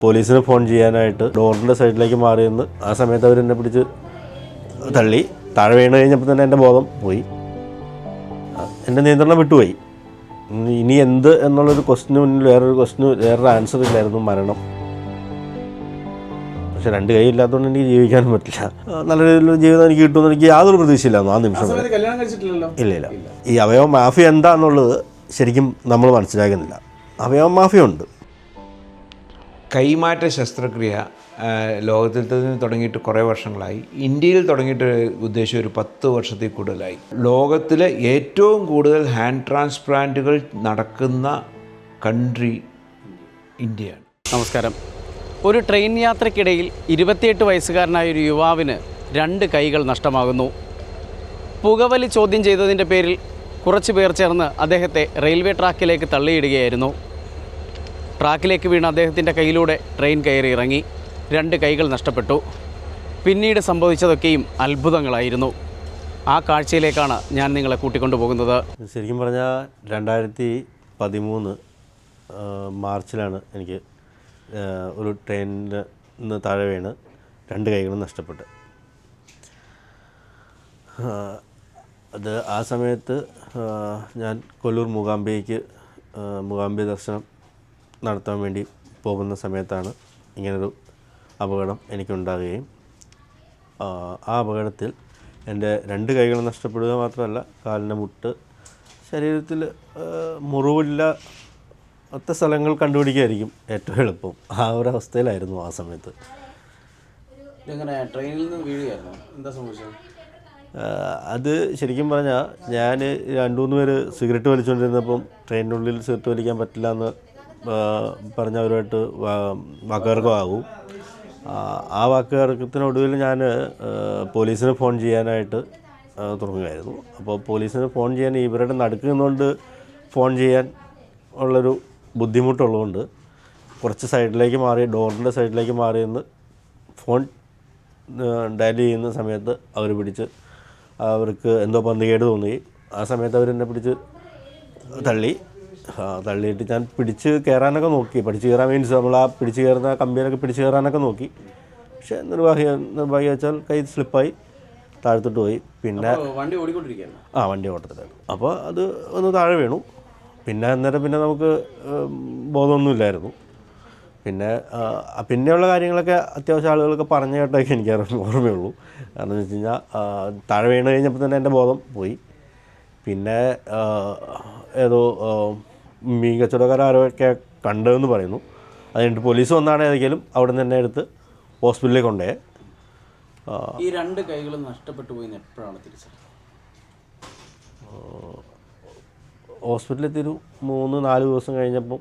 പോലീസിന് ഫോൺ ചെയ്യാനായിട്ട് ഡോറിൻ്റെ സൈഡിലേക്ക് മാറിയെന്ന് ആ സമയത്ത് അവരെന്നെ പിടിച്ച് തള്ളി. താഴെ വീണ് കഴിഞ്ഞപ്പോൾ തന്നെ എൻ്റെ ബോധം പോയി, എൻ്റെ നിയന്ത്രണം വിട്ടുപോയി. ഇനി എന്ത് എന്നുള്ളൊരു ക്വസ്റ്റിന് മുന്നിൽ വേറൊരു ആൻസർ ഇല്ലായിരുന്നു, മരണം. പക്ഷെ രണ്ട് കൈ ഇല്ലാത്തതുകൊണ്ട് എനിക്ക് ജീവിക്കാനും പറ്റില്ല. നല്ല രീതിയിലുള്ള ജീവിതം എനിക്ക് കിട്ടുമെന്ന് എനിക്ക് യാതൊരു പ്രതീക്ഷയില്ലായിരുന്നു ആ നിമിഷം. ഇല്ല. ഈ അവയവ മാഫിയ എന്താണെന്നുള്ളത് ശരിക്കും നമ്മൾ മനസ്സിലാക്കുന്നില്ല. അവയവ മാഫിയ ഉണ്ട്. കൈമാറ്റ ശസ്ത്രക്രിയ ലോകത്തിൽ തന്നെ തുടങ്ങിയിട്ട് കുറേ വർഷങ്ങളായി. ഇന്ത്യയിൽ തുടങ്ങിയിട്ട് ഉദ്ദേശം ഒരു 10 വർഷത്തിൽ കൂടുതലായി. ലോകത്തിലെ ഏറ്റവും കൂടുതൽ ഹാൻഡ് ട്രാൻസ്പ്ലാന്റുകൾ നടക്കുന്ന കൺട്രി ഇന്ത്യയാണ്. നമസ്കാരം. ഒരു ട്രെയിൻ യാത്രയ്ക്കിടയിൽ 28 വയസ്സുകാരനായ ഒരു യുവാവിന് 2 കൈകൾ നഷ്ടമാകുന്നു. പുകവലി ചോദ്യം ചെയ്തതിൻ്റെ പേരിൽ കുറച്ച് പേർ ചേർന്ന് അദ്ദേഹത്തെ റെയിൽവേ ട്രാക്കിലേക്ക് തള്ളിയിടുകയായിരുന്നു. ട്രാക്കിലേക്ക് വീണ് അദ്ദേഹത്തിൻ്റെ കയ്യിലൂടെ ട്രെയിൻ കയറി ഇറങ്ങി. 2 കൈകൾ നഷ്ടപ്പെട്ടു. പിന്നീട് സംഭവിച്ചതൊക്കെയും അത്ഭുതങ്ങളായിരുന്നു. ആ കാഴ്ചയിലേക്കാണ് ഞാൻ നിങ്ങളെ കൂട്ടിക്കൊണ്ടുപോകുന്നത്. ശരിക്കും പറഞ്ഞാൽ 2013 മാർച്ചിലാണ് എനിക്ക് ഒരു ട്രെയിനിൽ നിന്ന് താഴെ വീണ് 2 കൈകളും നഷ്ടപ്പെട്ടു. അത് ആ സമയത്ത് ഞാൻ കൊല്ലൂർ മൂകാംബിക ദർശനം നടത്താൻ വേണ്ടി പോകുന്ന സമയത്താണ് ഇങ്ങനൊരു അപകടം എനിക്കുണ്ടാകുകയും ആ അപകടത്തിൽ എൻ്റെ 2 കൈകൾ നഷ്ടപ്പെടുക മാത്രമല്ല, കാലിൻ്റെ മുട്ട്, ശരീരത്തിൽ മുറിവില്ലാത്ത സ്ഥലങ്ങൾ കണ്ടുപിടിക്കുകയായിരിക്കും ഏറ്റവും എളുപ്പം. ആ ഒരു അവസ്ഥയിലായിരുന്നു ആ സമയത്ത്. ട്രെയിനിൽ നിന്ന് വീഴുകയായിരുന്നു. എന്താ സംഭവിച്ചത്? അത് ശരിക്കും പറഞ്ഞാൽ ഞാൻ 2-3 പേര് സിഗരറ്റ് വലിച്ചുകൊണ്ടിരുന്നപ്പം ട്രെയിനിനുള്ളിൽ സിഗരറ്റ് വലിക്കാൻ പറ്റില്ല എന്ന് പറഞ്ഞവരുമായിട്ട് വാക്കുതർക്കമാകും. ആ വാക്കുതർക്കത്തിനൊടുവിൽ ഞാൻ പോലീസിന് ഫോൺ ചെയ്യാനായിട്ട് തുടങ്ങുകയായിരുന്നു. അപ്പോൾ പോലീസിന് ഫോൺ ചെയ്യാൻ ഇവരുടെ നടുക്ക് നിന്നുകൊണ്ട് ഫോൺ ചെയ്യാൻ ഉള്ളൊരു ബുദ്ധിമുട്ടുള്ളതുകൊണ്ട് കുറച്ച് സൈഡിലേക്ക് മാറി, ഡോറിൻ്റെ സൈഡിലേക്ക് മാറിയെന്ന് ഫോൺ ഡയൽ ചെയ്യുന്ന സമയത്ത് അവർ പിടിച്ച്, അവർക്ക് എന്തോ പന്തികേട് തോന്നി. ആ സമയത്ത് അവരെന്നെ പിടിച്ച് തള്ളിയിട്ട് ഞാൻ പിടിച്ച് കയറാനൊക്കെ നോക്കി. പിടിച്ച് കയറാൻ മീൻസ് നമ്മൾ ആ പിടിച്ച് കയറുന്ന കമ്പിയിലൊക്കെ പിടിച്ച് കയറാനൊക്കെ നോക്കി. പക്ഷേ നിർഭാഗ്യവശാൽ കൈ സ്ലിപ്പായി താഴത്തോട്ട് പോയി. പിന്നെ വണ്ടി ഓടിക്കൊണ്ടിരിക്കുകയാണ്. വണ്ടി ഓട്ടത്തിലായിരുന്നു. അപ്പോൾ അത് ഒന്ന് താഴെ വീണു. അന്നേരം നമുക്ക് ബോധമൊന്നുമില്ലായിരുന്നു. പിന്നെയുള്ള കാര്യങ്ങളൊക്കെ അത്യാവശ്യം ആളുകളൊക്കെ പറഞ്ഞു കേട്ടൊക്കെ എനിക്ക് ഓർമ്മയുള്ളൂ. കാരണം എന്ന് വെച്ച് കഴിഞ്ഞാൽ താഴെ വീണ് കഴിഞ്ഞപ്പോൾ തന്നെ എൻ്റെ ബോധം പോയി. പിന്നെ ഏതോ മീൻ കച്ചവടക്കാരൊക്കെ കണ്ടതെന്ന് പറയുന്നു. അത് കഴിഞ്ഞിട്ട് പോലീസ് വന്നാണ് ഏതെങ്കിലും അവിടെ നിന്ന് തന്നെ എടുത്ത് ഹോസ്പിറ്റലിലേക്ക് കൊണ്ടുപോയി. ഈ 2 കൈകളും നഷ്ടപ്പെട്ടു പോയി എപ്പോഴാണ് തിരിച്ചത്? ഹോസ്പിറ്റലിൽ 3-4 ദിവസം കഴിഞ്ഞപ്പം,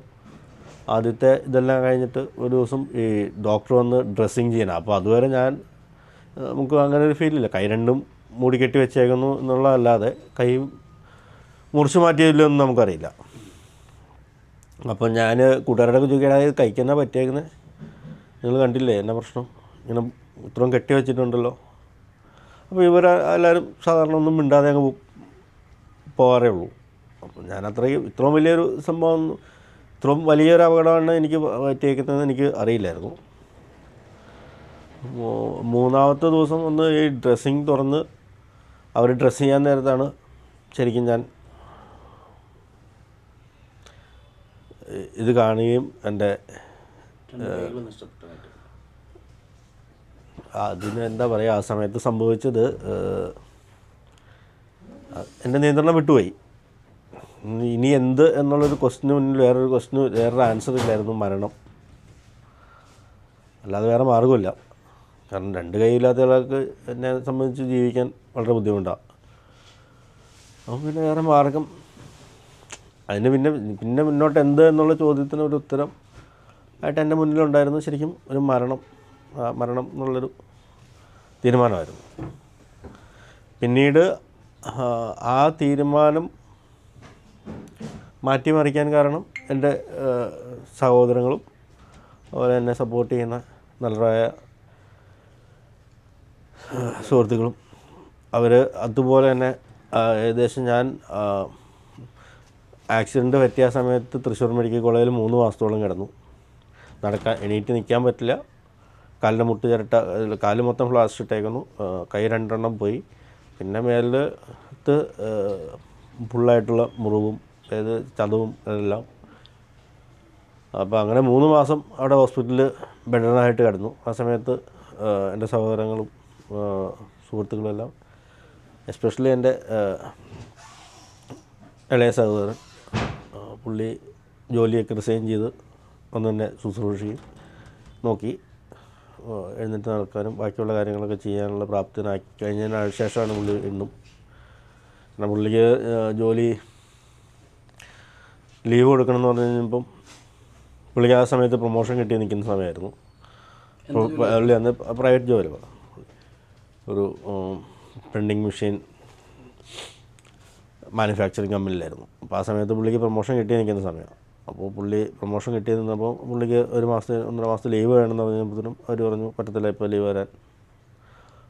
ആദ്യത്തെ ഇതെല്ലാം കഴിഞ്ഞിട്ട് ഒരു ദിവസം ഈ ഡോക്ടർ വന്ന് ഡ്രസ്സിങ് ചെയ്യണം. അപ്പോൾ അതുവരെ നമുക്ക് അങ്ങനെ ഒരു ഫീലില്ല. കൈ 2 മൂടി കെട്ടി വെച്ചേക്കുന്നു എന്നുള്ളതല്ലാതെ കൈ മുറിച്ച് മാറ്റിയതിലൊന്നും നമുക്കറിയില്ല. അപ്പം ഞാൻ കൂട്ടുകാരുടെ ചോദിക്കുകയാണെങ്കിൽ കൈക്ക് എന്നാ പറ്റിയേക്കുന്നത്, നിങ്ങൾ കണ്ടില്ലേ എന്നാ പ്രശ്നം, ഇങ്ങനെ ഇത്രയും കെട്ടി വെച്ചിട്ടുണ്ടല്ലോ. അപ്പോൾ എല്ലാവരും സാധാരണ ഒന്നും മിണ്ടാതെ അങ്ങ് പോകാറേ ഉള്ളൂ. അപ്പോൾ ഞാൻ ഇത്രയും വലിയൊരു സംഭവം, ഇത്രയും വലിയൊരു അപകടമാണ് എനിക്ക് പറ്റിയേക്കുന്നതെന്ന് എനിക്ക് അറിയില്ലായിരുന്നു. 3-ാമത്തെ ദിവസം ഒന്ന് ഈ ഡ്രസ്സിങ് തുറന്ന് അവർ ഡ്രസ്സ് ചെയ്യാൻ നേരത്താണ് ശരിക്കും ഞാൻ ഇത് കാണുകയും അതിന് എന്താ പറയുക, ആ സമയത്ത് സംഭവിച്ചത് എൻ്റെ നിയന്ത്രണം വിട്ടുപോയി. ഇനി എന്ത് എന്നുള്ളൊരു ക്വസ്റ്റിന് മുന്നിൽ വേറൊരു ആൻസർ ഇല്ലായിരുന്നു, മരണം. അല്ലാതെ വേറെ മാർഗ്ഗമില്ല. കാരണം 2 കൈയില്ലാത്ത ആൾക്ക് എന്നെ സംബന്ധിച്ച് ജീവിക്കാൻ വളരെ ബുദ്ധിമുട്ടാണ്. അപ്പം പിന്നെ വേറെ മാർഗം, അതിന് പിന്നെ മുന്നോട്ട് എന്ത് എന്നുള്ള ചോദ്യത്തിന് ഒരു ഉത്തരം ആയിട്ട് എൻ്റെ മുന്നിലുണ്ടായിരുന്നു ശരിക്കും ഒരു മരണം എന്നുള്ളൊരു തീരുമാനമായിരുന്നു. പിന്നീട് ആ തീരുമാനം മാറ്റിമറിക്കാൻ കാരണം എൻ്റെ സഹോദരങ്ങളും അതുപോലെ എന്നെ സപ്പോർട്ട് ചെയ്യുന്ന നല്ലതായ സുഹൃത്തുക്കളും, അവർ അതുപോലെ തന്നെ ഏകദേശം ഞാൻ ആക്സിഡൻറ്റ് പറ്റിയ സമയത്ത് തൃശ്ശൂർ മെഡിക്കൽ കോളേജിൽ 3 മാസത്തോളം കിടന്നു. എണീറ്റ് നിൽക്കാൻ പറ്റില്ല. കാലിൻ്റെ മുട്ട് ചിരട്ട, കാല് മൊത്തം പ്ലാസ്റ്റർ ഇട്ടേക്കുന്നു, കൈ 2 എണ്ണം പോയി. പിന്നെ മേലിലത്ത് ഫുള്ളായിട്ടുള്ള മുറിവും അതായത് ചതവും എല്ലാം. അപ്പോൾ അങ്ങനെ 3 മാസം അവിടെ ഹോസ്പിറ്റലിൽ ബെഡായിട്ട് കിടന്നു. ആ സമയത്ത് എൻ്റെ സഹോദരങ്ങളും സുഹൃത്തുക്കളെല്ലാം, എസ്പെഷ്യലി എൻ്റെ ഇളയ സഹോദരൻ, പുള്ളി ജോലിയൊക്കെ റിസൈൻ ചെയ്ത് വന്ന് തന്നെ ശുശ്രൂഷയും നോക്കി എഴുന്നേറ്റ് നടക്കാനും ബാക്കിയുള്ള കാര്യങ്ങളൊക്കെ ചെയ്യാനുള്ള പ്രാപ്തനാക്കി കഴിഞ്ഞതിന് ശേഷമാണ് പുള്ളി എണ്ണും. കാരണം പുള്ളിക്ക് ജോലി ലീവ് കൊടുക്കണം എന്ന് പറഞ്ഞു കഴിഞ്ഞപ്പം പുള്ളിക്ക് ആ സമയത്ത് പ്രൊമോഷൻ കിട്ടി നിൽക്കുന്ന സമയമായിരുന്നു. പുള്ളി അന്ന് പ്രൈവറ്റ് ജോലി, ഒരു പ്രിൻറ്റിങ് മെഷീൻ മാനുഫാക്ചറിങ് കമ്പനിയിലായിരുന്നു. അപ്പോൾ ആ സമയത്ത് പുള്ളിക്ക് പ്രൊമോഷൻ കിട്ടി നിൽക്കുന്ന സമയമാണ്. അപ്പോൾ പുള്ളി പ്രൊമോഷൻ കിട്ടി നിന്നപ്പോൾ പുള്ളിക്ക് 1 മാസത്തെ 1.5 മാസത്തെ ലീവ് വേണമെന്ന് പറഞ്ഞപ്പോഴത്തേനും അവർ പറഞ്ഞു പറ്റത്തില്ല ഇപ്പോൾ ലീവ് വരാൻ.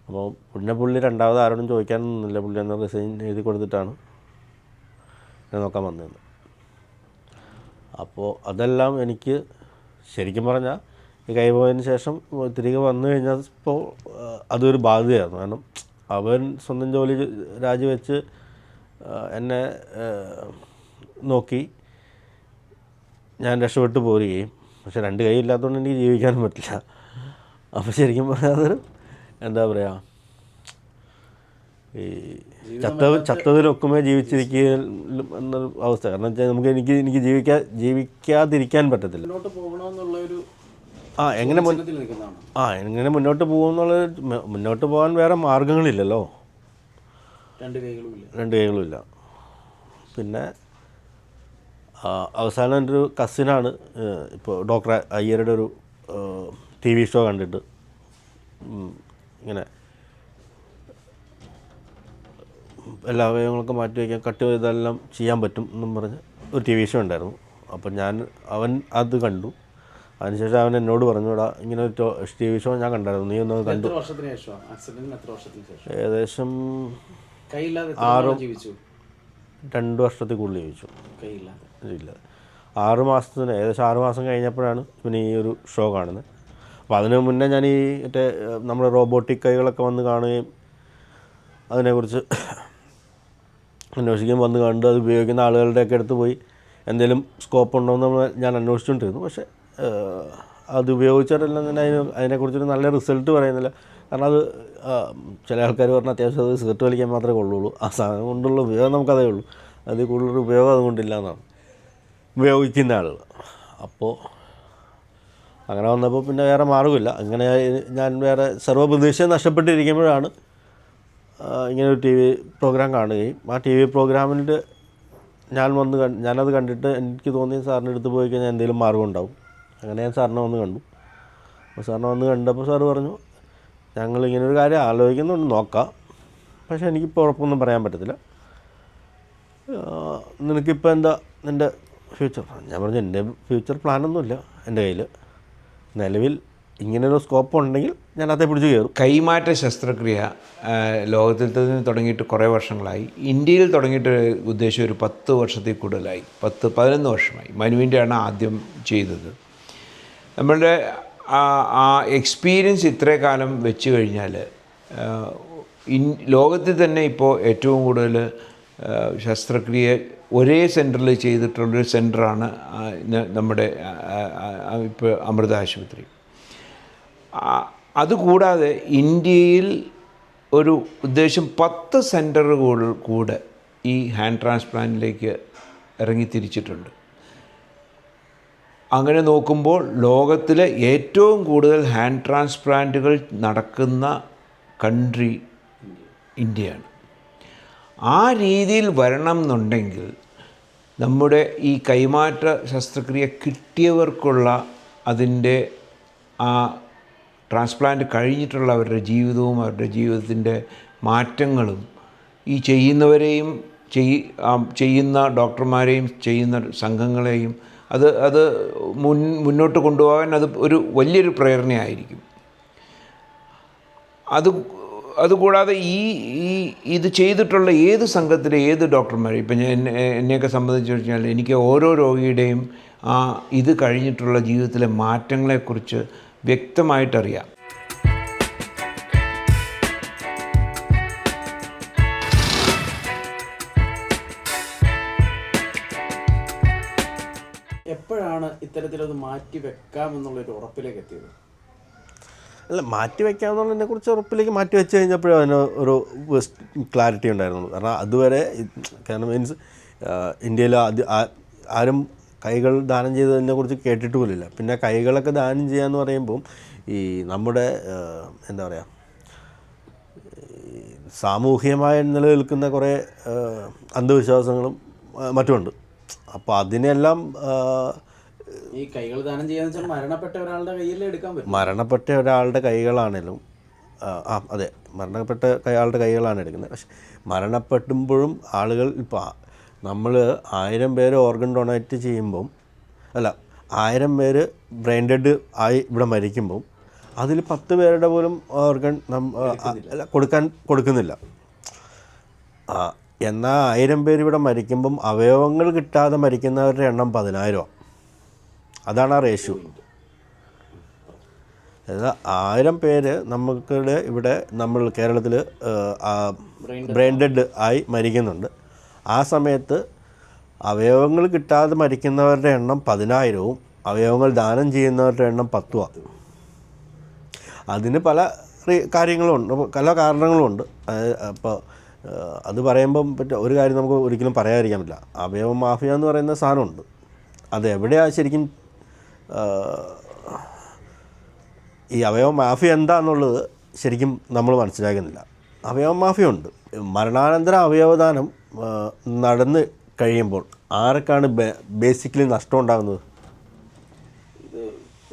അപ്പോൾ പിന്നെ പുള്ളി രണ്ടാമത് ആരോടും ചോദിക്കാനൊന്നുമില്ല, പുള്ളി എന്നാൽ റിസൈൻ എഴുതി കൊടുത്തിട്ടാണ് എന്നെ നോക്കാൻ വന്നത്. അപ്പോൾ അതെല്ലാം എനിക്ക് ശരിക്കും പറഞ്ഞാൽ ഈ കൈപോയതിന് ശേഷം തിരികെ വന്നു കഴിഞ്ഞപ്പോൾ അതൊരു ബാധ്യതയായിരുന്നു. കാരണം അവൻ സ്വന്തം ജോലി രാജിവെച്ച് എന്നെ നോക്കി ഞാൻ രക്ഷപ്പെട്ടു പോരുകയും, പക്ഷെ 2 കൈ ഇല്ലാത്തതുകൊണ്ട് എനിക്ക് ജീവിക്കാനും പറ്റില്ല. അപ്പോൾ ശരിക്കും പറഞ്ഞാൽ അതൊരു എന്താ പറയുക, ഈ ചത്തതിലൊക്കുമേ ജീവിച്ചിരിക്കുക എന്നൊരു അവസ്ഥ. കാരണം വെച്ചാൽ എനിക്ക് ജീവിക്കാതിരിക്കാൻ പറ്റത്തില്ല. എങ്ങനെ മുന്നോട്ട് പോകുമെന്നുള്ളത്, മുന്നോട്ട് പോകാൻ വേറെ മാർഗങ്ങളില്ലല്ലോ, 2 കൈകളുമില്ല. പിന്നെ അവസാനം എൻ്റെ ഒരു കസിനാണ് ഇപ്പോൾ ഡോക്ടർ അയ്യരുടെ ഒരു TV ഷോ കണ്ടിട്ട് ഇങ്ങനെ എല്ലാ അവയവങ്ങളൊക്കെ മാറ്റി വയ്ക്കാൻ കട്ട് ചെയ്തെല്ലാം ചെയ്യാൻ പറ്റും എന്നും പറഞ്ഞ് ഒരു TV ഷോ ഉണ്ടായിരുന്നു. അപ്പം അവൻ അത് കണ്ടു. അതിനുശേഷം അവൻ എന്നോട് പറഞ്ഞു, ഇങ്ങനെ ഒരു TV ഷോ ഞാൻ കണ്ടായിരുന്നു, നീ ഒന്ന് കണ്ടു. ഏകദേശം 2 വർഷത്തിൽ കൂടുതൽ ജീവിച്ചു. ഇല്ല, 6 മാസത്തിന്, ഏകദേശം 6 മാസം കഴിഞ്ഞപ്പോഴാണ് പിന്നെ ഈ ഒരു ഷോ കാണുന്നത്. അപ്പോൾ അതിന് മുന്നേ ഞാൻ ഈ നമ്മുടെ റോബോട്ടിക് കൈകളൊക്കെ വന്ന് കാണുകയും അതിനെക്കുറിച്ച് അന്വേഷിക്കുകയും വന്ന് കണ്ട് അത് ഉപയോഗിക്കുന്ന ആളുകളുടെയൊക്കെ അടുത്ത് പോയി എന്തെങ്കിലും സ്കോപ്പ് ഉണ്ടോ എന്ന് ഞാൻ അന്വേഷിച്ചുകൊണ്ടിരുന്നു. പക്ഷേ അത് ഉപയോഗിച്ചിട്ടെല്ലാം തന്നെ അതിനെക്കുറിച്ചൊരു നല്ല റിസൾട്ട് പറയുന്നില്ല. കാരണം അത് ചില ആൾക്കാർ പറഞ്ഞാൽ അത്യാവശ്യം അത് സിഗരറ്റ് വലിക്കാൻ മാത്രമേ കൊള്ളുള്ളൂ, ആ സാധനം കൊണ്ടുള്ള ഉപയോഗം നമുക്കതേ ഉള്ളൂ, അതിൽ കൂടുതലൊരു ഉപയോഗം അതുകൊണ്ടില്ല എന്നാണ് ഉപയോഗിക്കുന്ന ആളുകൾ. അപ്പോൾ അങ്ങനെ വന്നപ്പോൾ പിന്നെ വേറെ മാർഗ്ഗമില്ല. അങ്ങനെ ഞാൻ വേറെ സർവ്വപ്രതീക്ഷ നഷ്ടപ്പെട്ടിരിക്കുമ്പോഴാണ് ഇങ്ങനെ ഒരു TV പ്രോഗ്രാം കാണുകയും ആ TV പ്രോഗ്രാമിൽ ഞാനത് കണ്ടിട്ട് എനിക്ക് തോന്നി സാറിൻ്റെ അടുത്ത് പോയി കഴിഞ്ഞാൽ എന്തെങ്കിലും മാർഗ്ഗം ഉണ്ടാവും. അങ്ങനെ ഞാൻ സാറിനെ വന്ന് കണ്ടു. അപ്പോൾ സാറിനെ വന്ന് കണ്ടപ്പോൾ സാറ് പറഞ്ഞു, ഞങ്ങളിങ്ങനൊരു കാര്യം ആലോചിക്കുന്നുണ്ട്, നോക്കാം, പക്ഷേ എനിക്കിപ്പോൾ ഉറപ്പൊന്നും പറയാൻ പറ്റത്തില്ല. നിനക്കിപ്പോൾ എന്താ നിൻ്റെ ഫ്യൂച്ചർ? ഞാൻ പറഞ്ഞു, എൻ്റെ ഫ്യൂച്ചർ പ്ലാനൊന്നുമില്ല എൻ്റെ കയ്യിൽ. നിലവിൽ ഇങ്ങനൊരു സ്കോപ്പ് ഉണ്ടെങ്കിൽ ഞാൻ അതേ പിടിച്ച് കയറും. കൈമാറ്റ ശസ്ത്രക്രിയ ലോകത്തിൽ തന്നെ തുടങ്ങിയിട്ട് കുറേ വർഷങ്ങളായി. ഇന്ത്യയിൽ തുടങ്ങിയിട്ട് ഉദ്ദേശം ഒരു 10 വർഷത്തിൽ കൂടുതലായി, 10-11 വർഷമായി. മനുവിൻ്റെയാണ് ആദ്യം ചെയ്തത്. നമ്മളുടെ ആ എക്സ്പീരിയൻസ് ഇത്രേ കാലം വെച്ച് കഴിഞ്ഞാൽ ലോകത്തിൽ തന്നെ ഇപ്പോൾ ഏറ്റവും കൂടുതൽ ശസ്ത്രക്രിയ ഒരേ സെൻറ്ററിൽ ചെയ്തിട്ടുള്ളൊരു സെൻറ്ററാണ് നമ്മുടെ ഇപ്പോൾ അമൃത ആശുപത്രി. അതുകൂടാതെ ഇന്ത്യയിൽ ഒരു ഉദ്ദേശം 10 സെൻറ്ററുകൾ കൂടെ ഈ ഹാൻഡ് ട്രാൻസ്പ്ലാന്റിലേക്ക് ഇറങ്ങിത്തിരിച്ചിട്ടുണ്ട്. അങ്ങനെ നോക്കുമ്പോൾ ലോകത്തിലെ ഏറ്റവും കൂടുതൽ ഹാൻഡ് ട്രാൻസ്പ്ലാന്റുകൾ നടക്കുന്ന കൺട്രി ഇന്ത്യയാണ്. ആ രീതിയിൽ വരണം എന്നുണ്ടെങ്കിൽ നമ്മുടെ ഈ കൈമാറ്റ ശസ്ത്രക്രിയ കിട്ടിയവർക്കുള്ള അതിൻ്റെ ആ ട്രാൻസ്പ്ലാന്റ് കഴിഞ്ഞിട്ടുള്ള അവരുടെ ജീവിതവും അവരുടെ ജീവിതത്തിൻ്റെ മാറ്റങ്ങളും ഈ ചെയ്യുന്നവരെയും ചെയ്യുന്ന ഡോക്ടർമാരെയും ചെയ്യുന്ന സംഘങ്ങളെയും അത് മുന്നോട്ട് കൊണ്ടുപോകാൻ അത് ഒരു വലിയൊരു പ്രേരണയായിരിക്കും. അതുകൂടാതെ ഇത് ചെയ്തിട്ടുള്ള ഏത് സംഘത്തിലെ ഏത് ഡോക്ടർമാരെയും ഇപ്പം എന്നെയൊക്കെ സംബന്ധിച്ച് കഴിഞ്ഞാൽ എനിക്ക് ഓരോ രോഗിയുടെയും ഇത് കഴിഞ്ഞിട്ടുള്ള ജീവിതത്തിലെ മാറ്റങ്ങളെക്കുറിച്ച് വ്യക്തമായിട്ടറിയാം. എപ്പോഴാണ് ഇത്തരത്തിലത് മാറ്റി വെക്കാമെന്നുള്ളൊരു ഉറപ്പിലേക്ക് എത്തിയത്? അല്ല, മാറ്റി വയ്ക്കാമെന്നുള്ളതിനെ കുറിച്ച് ഉറപ്പിലേക്ക് മാറ്റി വെച്ച് കഴിഞ്ഞപ്പോഴും അതിന് ഒരു ക്ലാരിറ്റി ഉണ്ടായിരുന്നുള്ളൂ. കാരണം അതുവരെ മീൻസ് ഇന്ത്യയിൽ ആരും കൈകൾ ദാനം ചെയ്തതിനെ കുറിച്ച് കേട്ടിട്ട് പോലില്ല. പിന്നെ കൈകളൊക്കെ ദാനം ചെയ്യാന്ന് പറയുമ്പം ഈ നമ്മുടെ എന്താ പറയുക, സാമൂഹികമായി നിലനിൽക്കുന്ന കുറേ അന്ധവിശ്വാസങ്ങളും മറ്റുമുണ്ട്. അപ്പോൾ അതിനെല്ലാം ഈ കൈകൾ ദാനം ചെയ്യാന്ന് വെച്ചാൽ മരണപ്പെട്ട ഒരാളുടെ കയ്യിൽ എടുക്കാൻ പറ്റും. മരണപ്പെട്ട ഒരാളുടെ കൈകളാണേലും അതെ, മരണപ്പെട്ട അയാളുടെ കൈകളാണ് എടുക്കുന്നത്. പക്ഷെ മരണപ്പെടുമ്പോഴും ആളുകൾ ഇപ്പോൾ നമ്മൾ 1000 പേര് ഓർഗൻ ഡൊണേറ്റ് ചെയ്യുമ്പം, അല്ല 1000 പേര് ബ്രെയിൻ ഡെഡ് ആയി ഇവിടെ മരിക്കുമ്പം അതിൽ 10 പേരുടെ പോലും ഓർഗൻ കൊടുക്കുന്നില്ല. എന്നാൽ 1000 പേര് ഇവിടെ മരിക്കുമ്പം അവയവങ്ങൾ കിട്ടാതെ മരിക്കുന്നവരുടെ എണ്ണം 10,000. അതാണ് ആ റേഷ്യോ. അതായത് 1000 പേര് നമുക്കിടെ ഇവിടെ നമ്മൾ കേരളത്തിൽ ബ്രെയിൻ ഡെഡ് ആയി മരിക്കുന്നുണ്ട്. ആ സമയത്ത് അവയവങ്ങൾ കിട്ടാതെ മരിക്കുന്നവരുടെ എണ്ണം 10,000-ഉം അവയവങ്ങൾ ദാനം ചെയ്യുന്നവരുടെ എണ്ണം 10-ഉമാണ്. അതിന് പല കാര്യങ്ങളുമുണ്ട്, പല കാരണങ്ങളുമുണ്ട്. അപ്പോൾ അത് പറയുമ്പം ഒരു കാര്യം നമുക്ക് ഒരിക്കലും പറയാതിരിക്കാൻ പറ്റില്ല. അവയവ മാഫിയ എന്ന് പറയുന്ന സാധനമുണ്ട്. അതെവിടെയാണ് ശരിക്കും ഈ അവയവ മാഫിയ എന്താണെന്നുള്ളത് ശരിക്കും നമ്മൾ മനസ്സിലാക്കുന്നില്ല. അവയവ മാഫിയ ഉണ്ട്. മരണാനന്തര അവയവദാനം നടന്ന് കഴിയുമ്പോൾ ആർക്കാണ് ബേസിക്കലി നഷ്ടം ഉണ്ടാകുന്നത്? ഇത്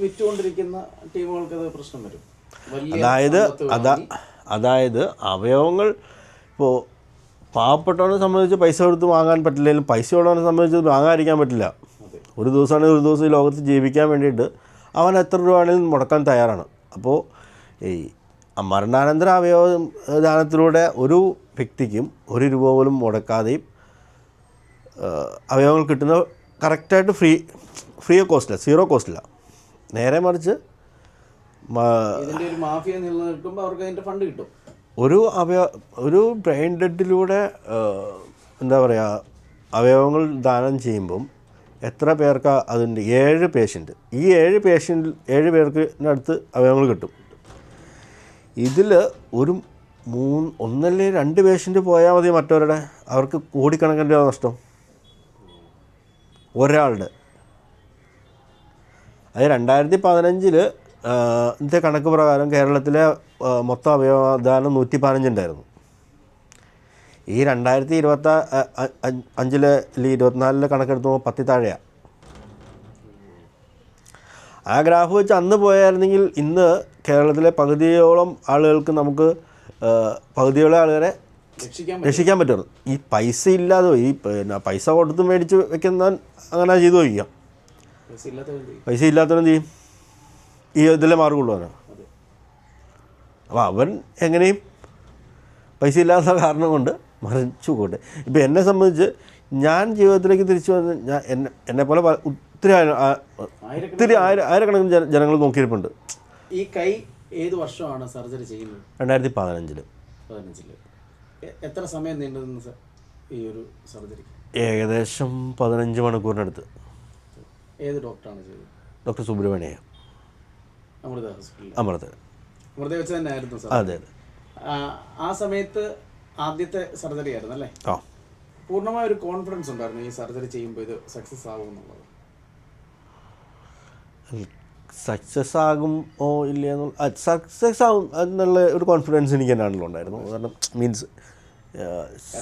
വിറ്റുകൊണ്ടിരിക്കുന്ന ടീമുകൾക്ക് പ്രശ്നം വരും. അതായത് അവയവങ്ങൾ ഇപ്പോൾ പാവപ്പെട്ടവനെ സംബന്ധിച്ച് പൈസ കൊടുത്ത് വാങ്ങാൻ പറ്റില്ലെങ്കിലും പൈസ ഉള്ളവനെ സംബന്ധിച്ച് വാങ്ങാതിരിക്കാൻ പറ്റില്ല. ഒരു ദിവസമാണെങ്കിൽ ഒരു ദിവസം ഈ ലോകത്ത് ജീവിക്കാൻ വേണ്ടിയിട്ട് അവൻ എത്ര രൂപ ആണെങ്കിലും മുടക്കാൻ തയ്യാറാണ്. അപ്പോൾ ഈ മരണാനന്തര അവയവദാനത്തിലൂടെ ഒരു വ്യക്തിക്കും 1 രൂപ പോലും മുടക്കാതെയും അവയവങ്ങൾ കിട്ടുന്ന കറക്റ്റായിട്ട് ഫ്രീ ഓഫ് കോസ്റ്റില്ല, 0 കോസ്റ്റില്ല. നേരെ മറിച്ച് മാഫിയ നിലനിൽക്കുമ്പോൾ അവർക്ക് അതിൻ്റെ ഫണ്ട് കിട്ടും. ഒരു ബ്രെയിൻ ഡെഡിലൂടെ എന്താ പറയുക, അവയവങ്ങൾ ദാനം ചെയ്യുമ്പം എത്ര പേർക്ക് അതിൻ്റെ 7 പേഷ്യൻ്റ്, ഈ 7 പേർക്ക് അടുത്ത് അവയവങ്ങൾ കിട്ടും. ഇതിൽ ഒരു 1 അല്ലെങ്കിൽ 2 പേഷ്യൻ്റ് പോയാൽ മതി മറ്റവരുടെ, അവർക്ക് കോടിക്കണക്കിന് രൂപ നഷ്ടം ഒരാളുടെ. അത് 2015 ഇന്നത്തെ കണക്ക് പ്രകാരം കേരളത്തിലെ മൊത്തം അവയവദാനം 115 ഉണ്ടായിരുന്നു. ഈ 2025 അല്ലെങ്കിൽ 24 കണക്കെടുത്ത് 10 താഴെയാണ്. ആ ഗ്രാഫ് വെച്ച് അന്ന് പോയായിരുന്നെങ്കിൽ ഇന്ന് കേരളത്തിലെ പകുതിയോളം ആളുകൾക്ക് നമുക്ക് പകുതിയോളം ആളുകളെ രക്ഷിക്കാൻ പറ്റുള്ളൂ. ഈ പൈസ ഇല്ലാതെ ഈ പൈസ കൊടുത്ത് മേടിച്ച് വെക്കുന്ന അങ്ങനെ ചെയ്തു വയ്ക്കാം. പൈസ ഇല്ലാത്തവരെന്ത് ചെയ്യും? ഈ ഇതിലെ മാർഗമുള്ളൂ അവനാണ്. അപ്പോൾ അവൻ എങ്ങനെയും പൈസ ഇല്ലാത്ത കാരണം കൊണ്ട് മറിച്ചു പോട്ടെ. ഇപ്പോൾ എന്നെ സംബന്ധിച്ച് ഞാൻ ജീവിതത്തിലേക്ക് തിരിച്ചു വന്ന് എന്നെപ്പോലെ ഒത്തിരി ആയിരക്കണക്കിന് ജനങ്ങൾ നോക്കിയിരിപ്പുണ്ട്. ഈ കൈ ഏത് വർഷമാണ് സർജറി ചെയ്യുന്നത്? 2015. എത്ര സമയം നീണ്ടു നിന്നു ഈ ഒരു സർജറി? ഏകദേശം 15 മണിക്കൂറിനടുത്ത്. ഏത് ഡോക്ടറാണ് ചെയ്തത്? Doctor Subramanya, Amrita hospital. അമൃത വെച്ച് തന്നെ ആയിരുന്നു? അതെ അതെ. ആ സമയത്ത് ആദ്യത്തെ സർജറി ആയിരുന്നു അല്ലേ? പൂർണ്ണമായ ഒരു കോൺഫിഡൻസ് ഉണ്ടായിരുന്നു ഈ സർജറി ചെയ്യുമ്പോൾ ഇത് സക്സസ് ആകും എന്നുള്ളത്? സക്സസ് ആകുമോ ഇല്ലയെന്നുള്ള സക്സസ് ആകും എന്നുള്ള ഒരു കോൺഫിഡൻസ് എനിക്ക് തന്നെയാണല്ലോ ഉണ്ടായിരുന്നു. കാരണം മീൻസ്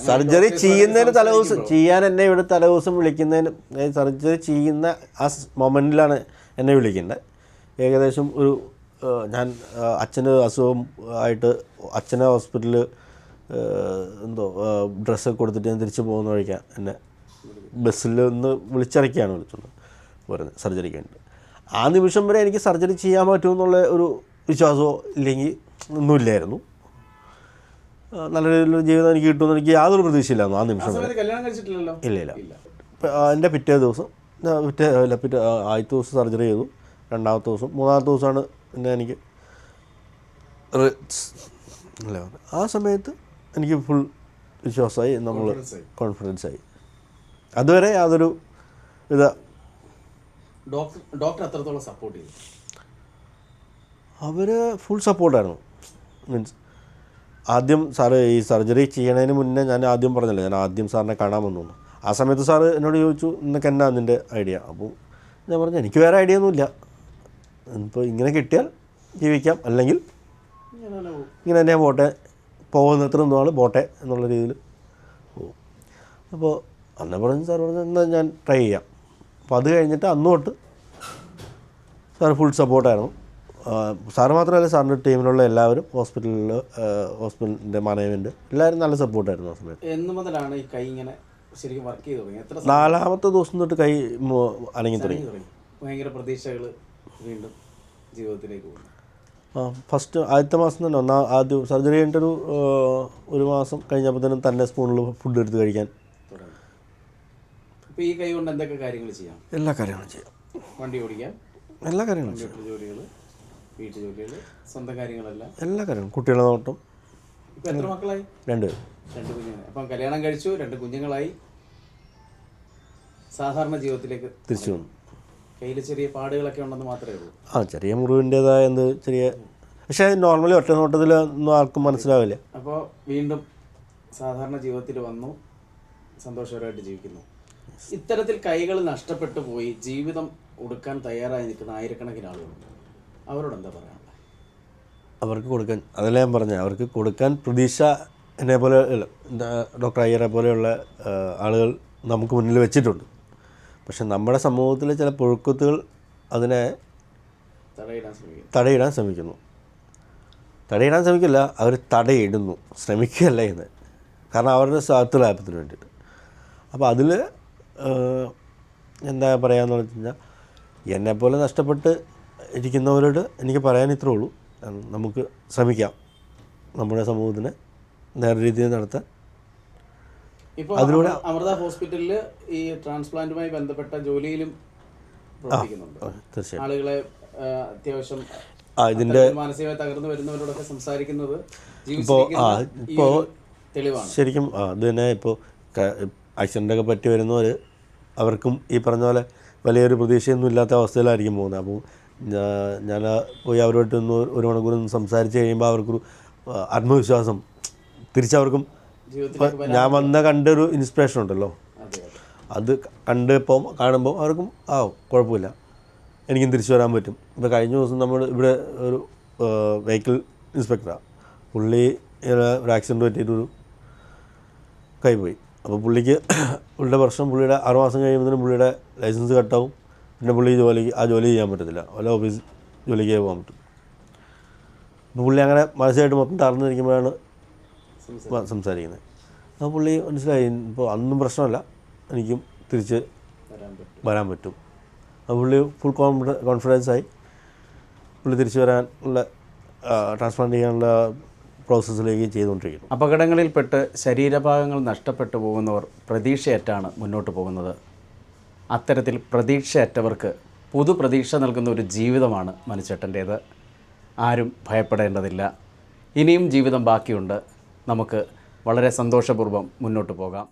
സർജറി ചെയ്യുന്നതിന് തലേദിവസം ചെയ്യാൻ എന്നെ ഇവിടെ തലേദിവസം വിളിക്കുന്നതിന്, സർജറി ചെയ്യുന്ന ആ മൊമെൻറ്റിലാണ് എന്നെ വിളിക്കേണ്ടത്. ഏകദേശം ഒരു ഞാൻ അച്ഛന് അസുഖം ആയിട്ട് അച്ഛനെ ഹോസ്പിറ്റലിൽ ഡ്രസ്സൊക്കെ കൊടുത്തിട്ട് ഞാൻ തിരിച്ച് പോകുന്ന വഴിക്കാൻ എന്നെ ബസ്സിൽ നിന്ന് വിളിച്ചിറക്കിയാണ് വിളിച്ചത് പറയുന്നത് സർജറിക്ക് വേണ്ടി. ആ നിമിഷം വരെ എനിക്ക് സർജറി ചെയ്യാൻ പറ്റുമെന്നുള്ള ഒരു വിശ്വാസമോ ഇല്ലെങ്കിൽ ഒന്നുമില്ലായിരുന്നു. നല്ല രീതിയിലുള്ള ജീവിതം എനിക്ക് കിട്ടുമെന്ന് എനിക്ക് യാതൊരു പ്രതീക്ഷയില്ലായിരുന്നു ആ നിമിഷം വരെ. കല്യാണം കഴിച്ചിട്ടില്ലല്ലോ? ഇല്ല. എൻ്റെ പിറ്റേ ദിവസം പിറ്റേ ആദ്യത്തെ ദിവസം സർജറി ചെയ്തു, രണ്ടാമത്തെ ദിവസം, മൂന്നാമത്തെ ദിവസമാണ് പിന്നെ എനിക്ക് അല്ലേ ആ സമയത്ത് എനിക്ക് ഫുൾ വിശ്വാസമായി, നമ്മൾ കോൺഫിഡൻസ് ആയി. അതുവരെ യാതൊരു ഡോക്ടർ എത്രത്തോളം സപ്പോർട്ട് ചെയ്തു? അവർ ഫുൾ സപ്പോർട്ടായിരുന്നു. മീൻസ് ആദ്യം സാറ് ഈ സർജറി ചെയ്യണതിന് മുന്നേ ഞാൻ ആദ്യം പറഞ്ഞല്ലോ, ഞാൻ ആദ്യം സാറിനെ കാണാൻ വന്നു. ആ സമയത്ത് സാറ് എന്നോട് ചോദിച്ചു നിനക്ക് എന്നാ നിൻ്റെ ഐഡിയ? അപ്പോൾ ഞാൻ പറഞ്ഞു എനിക്ക് വേറെ ഐഡിയ ഒന്നുമില്ല, ഇപ്പോൾ ഇങ്ങനെ കിട്ടിയാൽ ജീവിക്കാം, അല്ലെങ്കിൽ ഇങ്ങനെ തന്നെ പോട്ടെ, പോകുന്നത്ര എന്തുവാണ് പോട്ടെ എന്നുള്ള രീതിയിൽ പോകും. അപ്പോൾ അന്നേ പറഞ്ഞു സാർ പറഞ്ഞു എന്നാൽ ഞാൻ ട്രൈ ചെയ്യാം. അപ്പോൾ അത് കഴിഞ്ഞിട്ട് അന്ന് തൊട്ട് സാർ ഫുൾ സപ്പോർട്ടായിരുന്നു. സാറ് മാത്രമല്ല, സാറിൻ്റെ ടീമിലുള്ള എല്ലാവരും, ഹോസ്പിറ്റലിൻ്റെ മാനേജ്മെൻറ്റ് എല്ലാവരും നല്ല സപ്പോർട്ടായിരുന്നു ആ സമയത്ത്. എന്ന് മുതലാണ് ഈ കൈ ഇങ്ങനെ ശരിക്കും വർക്ക് ചെയ്ത് തുടങ്ങി? 4ാമത്തെ ദിവസം തൊട്ട് കൈ അനങ്ങി തുടങ്ങി. ഭയങ്കര പ്രതീക്ഷകൾ വീണ്ടും ജീവിതത്തിലേക്ക് പോകുന്നു. ഫസ്റ്റ് ആദ്യത്തെ മാസം തന്നെ ആദ്യം സർജറി കഴിഞ്ഞിട്ടൊരു 1 മാസം കഴിഞ്ഞപ്പോഴത്തേനും തന്നെ സ്പൂണിൽ ഫുഡ് എടുത്ത് കഴിക്കാൻ തുടങ്ങി. ഇപ്പോൾ ഈ കൈ കൊണ്ട് എന്തൊക്കെ കാര്യങ്ങൾ ചെയ്യാം? എല്ലാ കാര്യങ്ങളും ചെയ്യാം. വണ്ടി ഓടിക്കാം, എല്ലാ കാര്യങ്ങളും ചെയ്യാം. ജോലികൾ, വീട്ടു ജോലികൾ, സ്വന്തം കാര്യങ്ങളെല്ലാം, എല്ലാ കാര്യങ്ങളും. കുട്ടികളെ നോട്ടം. ഇപ്പോൾ എത്ര മക്കളായി? 2 കുഞ്ഞുങ്ങൾ. അപ്പം കല്യാണം കഴിച്ചു, 2 കുഞ്ഞുങ്ങളായി, സാധാരണ ജീവിതത്തിലേക്ക് തിരിച്ചു വന്നു. കയ്യിൽ ചെറിയ പാടുകളൊക്കെ ഉണ്ടെന്ന് മാത്രമേ ഉള്ളൂ. ചെറിയ മുറിവിൻ്റേതായ ചെറിയ, പക്ഷേ നോർമലി ഒറ്റ നോട്ടത്തിൽ ഒന്നും ആർക്കും മനസ്സിലാവില്ല. അപ്പോൾ വീണ്ടും സാധാരണ ജീവിതത്തിൽ വന്നു, സന്തോഷകരമായിട്ട് ജീവിക്കുന്നു. ഇത്തരത്തിൽ കൈകൾ നഷ്ടപ്പെട്ടു പോയി ജീവിതം കൊടുക്കാൻ തയ്യാറായി നിൽക്കുന്ന ആയിരക്കണക്കിന് ആളുകളുണ്ട്. അവരോട് എന്താ പറയാനുള്ളത്? അവർക്ക് കൊടുക്കാൻ, അതല്ല ഞാൻ പറഞ്ഞത്, അവർക്ക് കൊടുക്കാൻ പ്രതീക്ഷ എന്നെ പോലെ ഡോക്ടർ അയ്യരെ പോലെയുള്ള ആളുകൾ നമുക്ക് മുന്നിൽ വെച്ചിട്ടുണ്ട്. പക്ഷെ നമ്മുടെ സമൂഹത്തിലെ ചില പുഴുക്കുത്തുകൾ അതിനെ തടയിടാൻ ശ്രമിക്കുന്നു. തടയിടാൻ ശ്രമിക്കില്ല, അവർ തടയിടുന്നു, ശ്രമിക്കുകയല്ല ചെയ്യുന്നത്. കാരണം അവരുടെ സ്വാർത്ഥ ലാഭത്തിന് വേണ്ടിയിട്ട്. അപ്പോൾ അതിൽ എന്താ പറയുകയെന്ന് വെച്ച് കഴിഞ്ഞാൽ, എന്നെപ്പോലെ നഷ്ടപ്പെട്ട് ഇരിക്കുന്നവരോട് എനിക്ക് പറയാൻ ഇത്രേ ഉള്ളൂ, നമുക്ക് ശ്രമിക്കാം നമ്മുടെ സമൂഹത്തിനെ നേരെ രീതിയിൽ നടത്താൻ. ഇപ്പോൾ അതിലൂടെ അമൃത ഹോസ്പിറ്റലിൽ ഈ ട്രാൻസ്പ്ലാന്റുമായി ബന്ധപ്പെട്ട ജോലിയിലും പ്രവർത്തിക്കുന്നുണ്ട്. തീർച്ചയായും ആളുകളെ അത്യാവശ്യം ഇതിൻ്റെ മാനസികമായി തകർന്നു വരുന്നവരോടൊക്കെ സംസാരിക്കുന്നത് ഇപ്പോൾ തെളിവാണ് ശരിക്കും. അത് തന്നെ ഇപ്പോൾ ആക്സിഡൻ്റൊക്കെ പറ്റി വരുന്നവർ, അവർക്കും ഈ പറഞ്ഞ പോലെ വലിയൊരു പ്രതീക്ഷയൊന്നും ഇല്ലാത്ത അവസ്ഥയിലായിരിക്കും പോകുന്നത്. അപ്പോൾ ഞാൻ പോയി അവരോട്ട് ഒന്ന് 1 മണിക്കൂർ സംസാരിച്ച് കഴിയുമ്പോൾ അവർക്കൊരു ആത്മവിശ്വാസം തിരിച്ചവർക്കും, ഞാൻ വന്ന കണ്ടൊരു ഇൻസ്പിറേഷൻ ഉണ്ടല്ലോ, അത് കാണുമ്പോൾ അവർക്കും കുഴപ്പമില്ല, എനിക്കും തിരിച്ചു വരാൻ പറ്റും. ഇപ്പോൾ കഴിഞ്ഞ ദിവസം നമ്മൾ ഇവിടെ ഒരു വെഹിക്കിൾ ഇൻസ്പെക്ടറാണ്, പുള്ളിയുടെ ആക്സിഡൻറ്റ് പറ്റിയിട്ടൊരു കൈ പോയി. അപ്പോൾ പുള്ളിയുടെ പ്രശ്നം, പുള്ളിയുടെ 6 മാസം കഴിയുമ്പോഴത്തേനും പുള്ളിയുടെ ലൈസൻസ് കട്ടാവും. പിന്നെ പുള്ളി ജോലി ചെയ്യാൻ പറ്റത്തില്ല, വല്ല ഓഫീസ് ജോലിക്ക് പോകാൻ പറ്റും. അപ്പോൾ പുള്ളി അങ്ങനെ മനസ്സിലായിട്ട് മൊത്തം തളർന്നിരിക്കുമ്പോഴാണ് സംസാരിക്കുന്നത്. അപ്പോൾ പുള്ളി മനസ്സിലായി, ഇപ്പോൾ അന്നും പ്രശ്നമല്ല, എനിക്കും തിരിച്ച് വരാൻ പറ്റും. അപ്പോൾ പുള്ളി ഫുൾ കോൺഫിഡൻസായി പുള്ളി തിരിച്ചു വരാനുള്ള ട്രാൻസ്പ്ലാന്റ് ചെയ്യാനുള്ള പ്രോസസ്സിലേക്ക് ചെയ്തുകൊണ്ടിരിക്കുന്നു. അപകടങ്ങളിൽപ്പെട്ട് ശരീരഭാഗങ്ങൾ നഷ്ടപ്പെട്ടു പോകുന്നവർ പ്രതീക്ഷയറ്റാണ് മുന്നോട്ട് പോകുന്നത്. അത്തരത്തിൽ പ്രതീക്ഷയറ്റവർക്ക് പുതുപ്രതീക്ഷ നൽകുന്ന ഒരു ജീവിതമാണ് മനുച്ചേട്ടൻ്റേത്. ആരും ഭയപ്പെടേണ്ടതില്ല. ഇനിയും ജീവിതം ബാക്കിയുണ്ട്. നമുക്ക് വളരെ സന്തോഷപൂർവ്വം മുന്നോട്ട് പോകാം.